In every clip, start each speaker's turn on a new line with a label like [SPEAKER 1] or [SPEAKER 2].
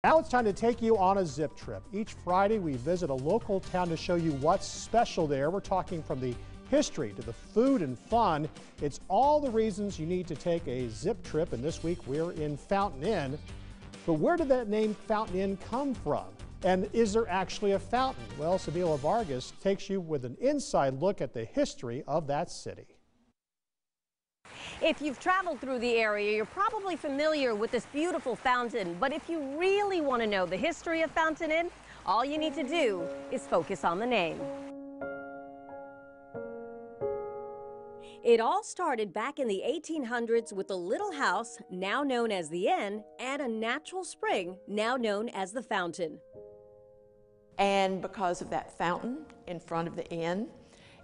[SPEAKER 1] Now it's time to take you on a zip trip. Each Friday we visit a local town to show you what's special there. We're talking from the history to the food and fun. It's all the reasons you need to take a zip trip, and this week we're in Fountain Inn. But where did that name Fountain Inn come from? And is there actually a fountain? Well, Sevilla Vargas takes you with an inside look at the history of that city.
[SPEAKER 2] If you've traveled through the area, you're probably familiar with this beautiful fountain. But if you really want to know the history of Fountain Inn, all you need to do is focus on the name. It all started back in the 1800s with a little house, now known as the Inn, and a natural spring, now known as the Fountain.
[SPEAKER 3] And because of that fountain in front of the inn,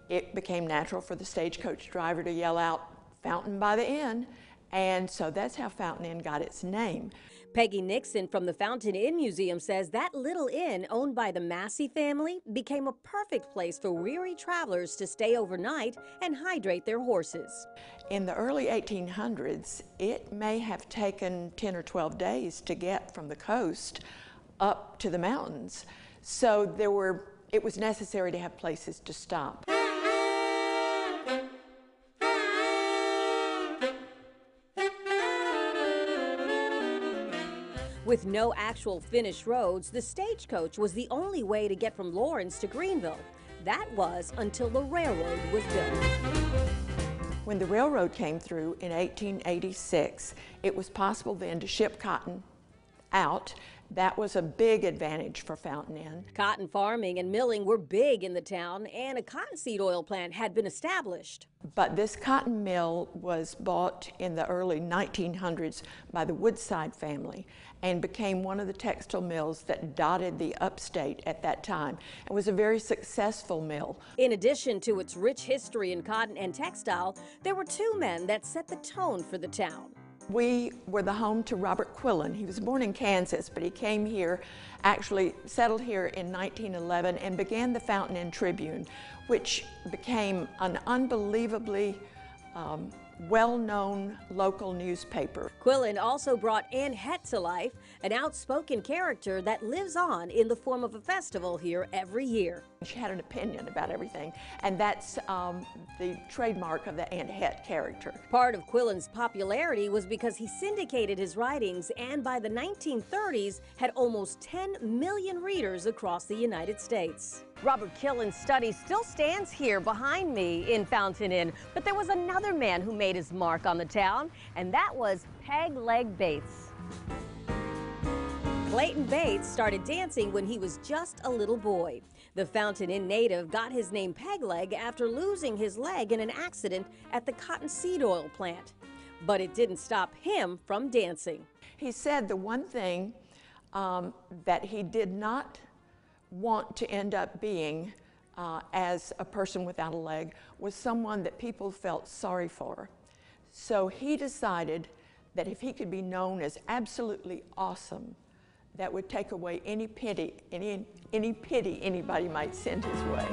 [SPEAKER 3] it became natural for the stagecoach driver to yell out, "Fountain by the Inn," and so that's how Fountain Inn got its name.
[SPEAKER 2] Peggy Nixon from the Fountain Inn Museum says that little inn owned by the Massey family became a perfect place for weary travelers to stay overnight and hydrate their horses.
[SPEAKER 3] In the early 1800s, it may have taken 10 or 12 days to get from the coast up to the mountains. So it was necessary to have places to stop.
[SPEAKER 2] With no actual finished roads, the stagecoach was the only way to get from Lawrence to Greenville. That was until the railroad was built.
[SPEAKER 3] When the railroad came through in 1886, it was possible then to ship cotton out. That was a big advantage for Fountain Inn.
[SPEAKER 2] Cotton farming and milling were big in the town, and a cottonseed oil plant had been established.
[SPEAKER 3] But this cotton mill was bought in the early 1900s by the Woodside family and became one of the textile mills that dotted the upstate at that time. It was a very successful mill.
[SPEAKER 2] In addition to its rich history in cotton and textile, there were two men that set the tone for the town.
[SPEAKER 3] We were the home to Robert Quillen. He was born in Kansas, but he came here, actually settled here in 1911 and began the Fountain Inn Tribune, which became an unbelievably well-known local newspaper.
[SPEAKER 2] Quillen also brought Ann Het to life, an outspoken character that lives on in the form of a festival here every year.
[SPEAKER 3] She had an opinion about everything, and that's the trademark of the Aunt Het character.
[SPEAKER 2] Part of Quillen's popularity was because he syndicated his writings and by the 1930s had almost 10 million readers across the United States. Robert Quillen's study still stands here behind me in Fountain Inn, but there was another man who made his mark on the town, and that was Peg Leg Bates. Clayton Bates started dancing when he was just a little boy. The Fountain Inn native got his name Peg Leg after losing his leg in an accident at the cottonseed oil plant. But it didn't stop him from dancing.
[SPEAKER 3] He said the one thing that he did not want to end up being as a person without a leg was someone that people felt sorry for. So he decided that if he could be known as absolutely awesome, that would take away any pity anybody might send his way.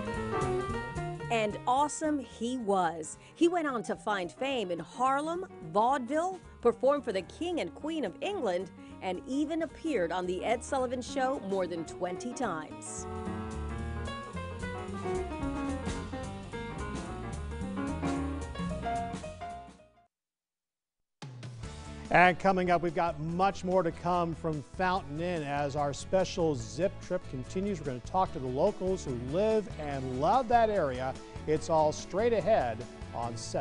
[SPEAKER 2] And awesome he was. He went on to find fame in Harlem, vaudeville, performed for the King and Queen of England, and even appeared on The Ed Sullivan Show more than 20 times.
[SPEAKER 1] And coming up, we've got much more to come from Fountain Inn as our special zip trip continues. We're going to talk to the locals who live and love that area. It's all straight ahead on 7.